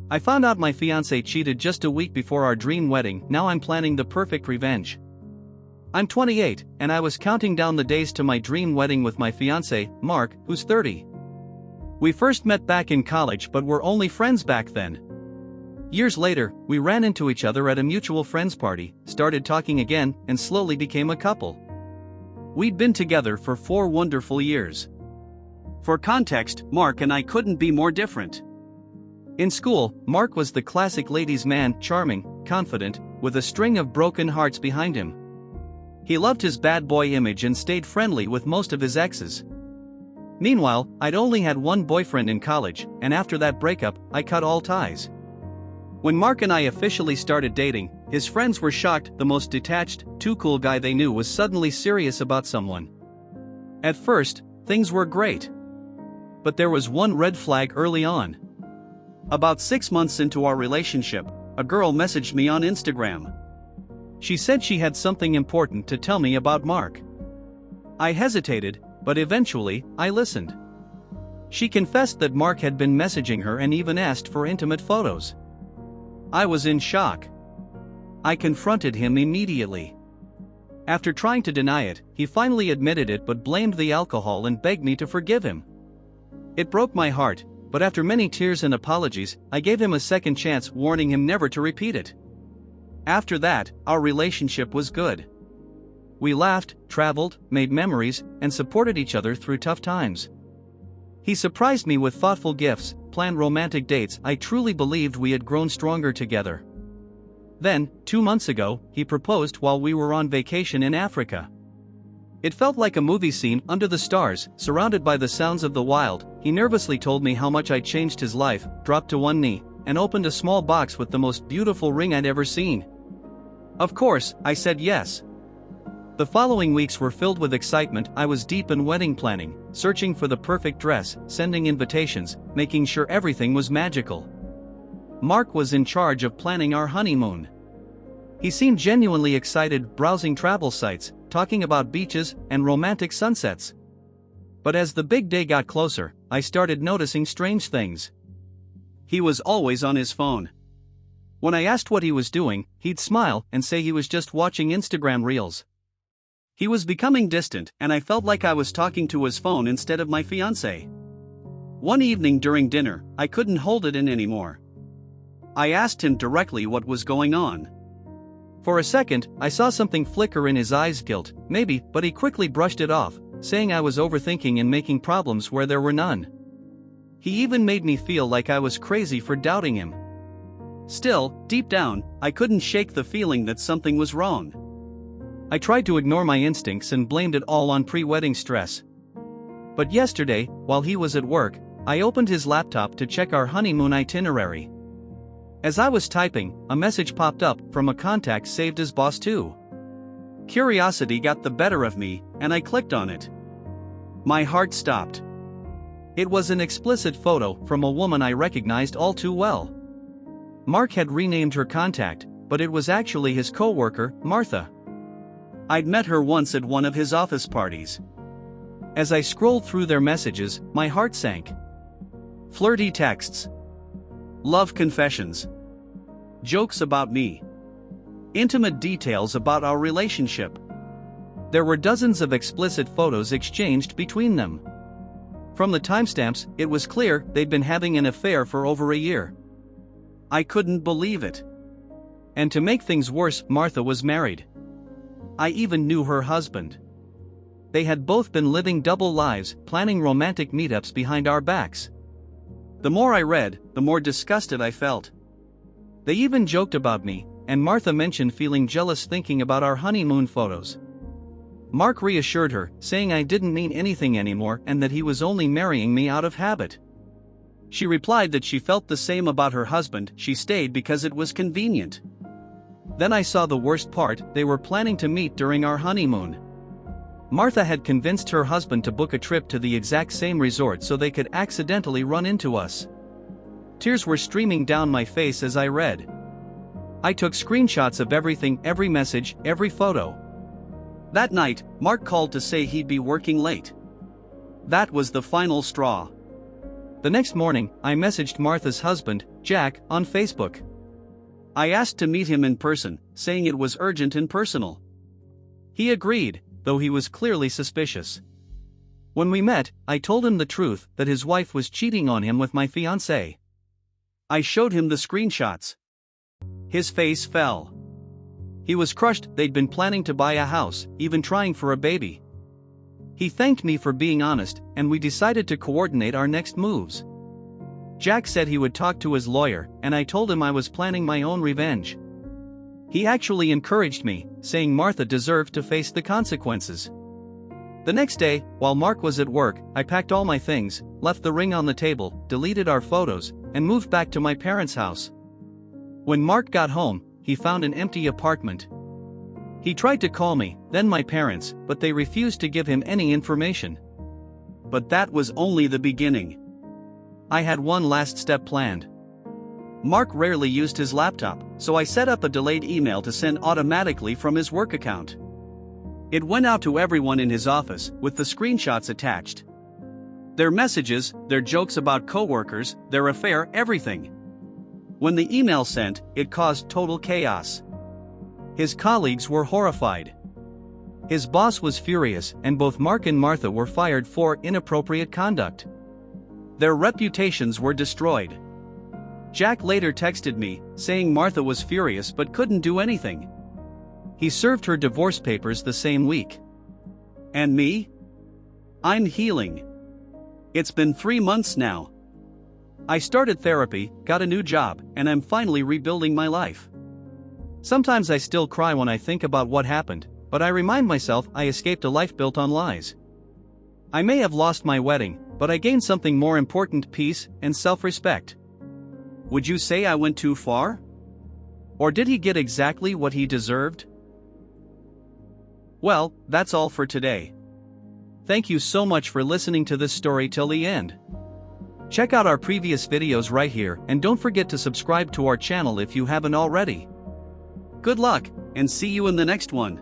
I found out my fiancé cheated just a week before our dream wedding. Now I'm planning the perfect revenge. I'm 28, and I was counting down the days to my dream wedding with my fiancé, Mark, who's 30. We first met back in college but were only friends back then. Years later, we ran into each other at a mutual friend's party, started talking again, and slowly became a couple. We'd been together for 4 wonderful years. For context, Mark and I couldn't be more different. In school, Mark was the classic ladies' man, charming, confident, with a string of broken hearts behind him. He loved his bad boy image and stayed friendly with most of his exes. Meanwhile, I'd only had one boyfriend in college, and after that breakup, I cut all ties. When Mark and I officially started dating, his friends were shocked. The most detached, too cool guy they knew was suddenly serious about someone. At first, things were great. But there was one red flag early on. About 6 months into our relationship, a girl messaged me on Instagram. She said she had something important to tell me about Mark. I hesitated, but eventually, I listened. She confessed that Mark had been messaging her and even asked for intimate photos. I was in shock. I confronted him immediately. After trying to deny it, he finally admitted it but blamed the alcohol and begged me to forgive him. It broke my heart, but after many tears and apologies, I gave him a second chance, warning him never to repeat it. After that, our relationship was good. We laughed, traveled, made memories, and supported each other through tough times. He surprised me with thoughtful gifts, planned romantic dates. I truly believed we had grown stronger together. Then, 2 months ago, he proposed while we were on vacation in Africa. It felt like a movie scene, under the stars, surrounded by the sounds of the wild. He nervously told me how much I'd changed his life, dropped to one knee, and opened a small box with the most beautiful ring I'd ever seen. Of course, I said yes. The following weeks were filled with excitement. I was deep in wedding planning, searching for the perfect dress, sending invitations, making sure everything was magical. Mark was in charge of planning our honeymoon. He seemed genuinely excited, browsing travel sites, talking about beaches and romantic sunsets. But as the big day got closer, I started noticing strange things. He was always on his phone. When I asked what he was doing, he'd smile and say he was just watching Instagram reels. He was becoming distant, and I felt like I was talking to his phone instead of my fiancé. One evening during dinner, I couldn't hold it in anymore. I asked him directly what was going on. For a second, I saw something flicker in his eyes. Guilt, maybe, but he quickly brushed it off, saying I was overthinking and making problems where there were none. He even made me feel like I was crazy for doubting him. Still, deep down, I couldn't shake the feeling that something was wrong. I tried to ignore my instincts and blamed it all on pre-wedding stress. But yesterday, while he was at work, I opened his laptop to check our honeymoon itinerary. As I was typing, a message popped up from a contact saved as boss too. Curiosity got the better of me, and I clicked on it. My heart stopped. It was an explicit photo from a woman I recognized all too well. Mark had renamed her contact, but it was actually his co-worker, Martha. I'd met her once at one of his office parties. As I scrolled through their messages, my heart sank. Flirty texts. Love confessions. Jokes about me. Intimate details about our relationship. There were dozens of explicit photos exchanged between them. From the timestamps, it was clear they'd been having an affair for over a year. I couldn't believe it. And to make things worse, Martha was married. I even knew her husband. They had both been living double lives, planning romantic meetups behind our backs. The more I read, the more disgusted I felt. They even joked about me, and Martha mentioned feeling jealous thinking about our honeymoon photos. Mark reassured her, saying I didn't mean anything anymore and that he was only marrying me out of habit. She replied that she felt the same about her husband. She stayed because it was convenient. Then I saw the worst part. They were planning to meet during our honeymoon. Martha had convinced her husband to book a trip to the exact same resort so they could accidentally run into us. Tears were streaming down my face as I read. I took screenshots of everything, every message, every photo. That night, Mark called to say he'd be working late. That was the final straw. The next morning, I messaged Martha's husband, Jack, on Facebook. I asked to meet him in person, saying it was urgent and personal. He agreed, though he was clearly suspicious. When we met, I told him the truth that his wife was cheating on him with my fiancé. I showed him the screenshots. His face fell. He was crushed. They'd been planning to buy a house, even trying for a baby. He thanked me for being honest, and we decided to coordinate our next moves. Jack said he would talk to his lawyer, and I told him I was planning my own revenge. He actually encouraged me, saying Martha deserved to face the consequences. The next day, while Mark was at work, I packed all my things, left the ring on the table, deleted our photos, and moved back to my parents' house. When Mark got home, he found an empty apartment. He tried to call me, then my parents, but they refused to give him any information. But that was only the beginning. I had one last step planned. Mark rarely used his laptop, so I set up a delayed email to send automatically from his work account. It went out to everyone in his office, with the screenshots attached. Their messages, their jokes about coworkers, their affair, everything. When the email sent, it caused total chaos. His colleagues were horrified. His boss was furious, and both Mark and Martha were fired for inappropriate conduct. Their reputations were destroyed. Jack later texted me, saying Martha was furious but couldn't do anything. He served her divorce papers the same week. And me? I'm healing. It's been 3 months now. I started therapy, got a new job, and I'm finally rebuilding my life. Sometimes I still cry when I think about what happened, but I remind myself I escaped a life built on lies. I may have lost my wedding, but I gained something more important: peace and self-respect. Would you say I went too far? Or did he get exactly what he deserved? Well, that's all for today. Thank you so much for listening to this story till the end. Check out our previous videos right here, and don't forget to subscribe to our channel if you haven't already. Good luck, and see you in the next one.